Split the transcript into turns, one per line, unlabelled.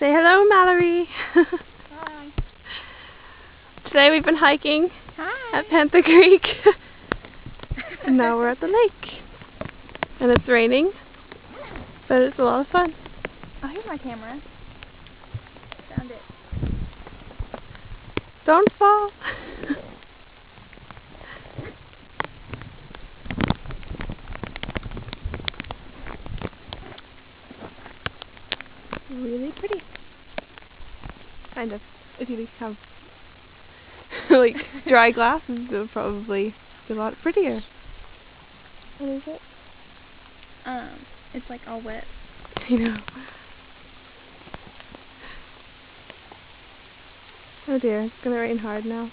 Say hello, Mallory.
Hi.
Today we've been hiking
Hi.
at Panther Creek. And now we're at the lake. And it's raining, but it's a lot of fun.
Oh, here's my camera. Found it.
Don't fall. Really pretty. Kind of. If you have like dry glasses, it would probably be a lot prettier. What is it?
It's like all wet.
I know. Oh dear, it's gonna rain hard now.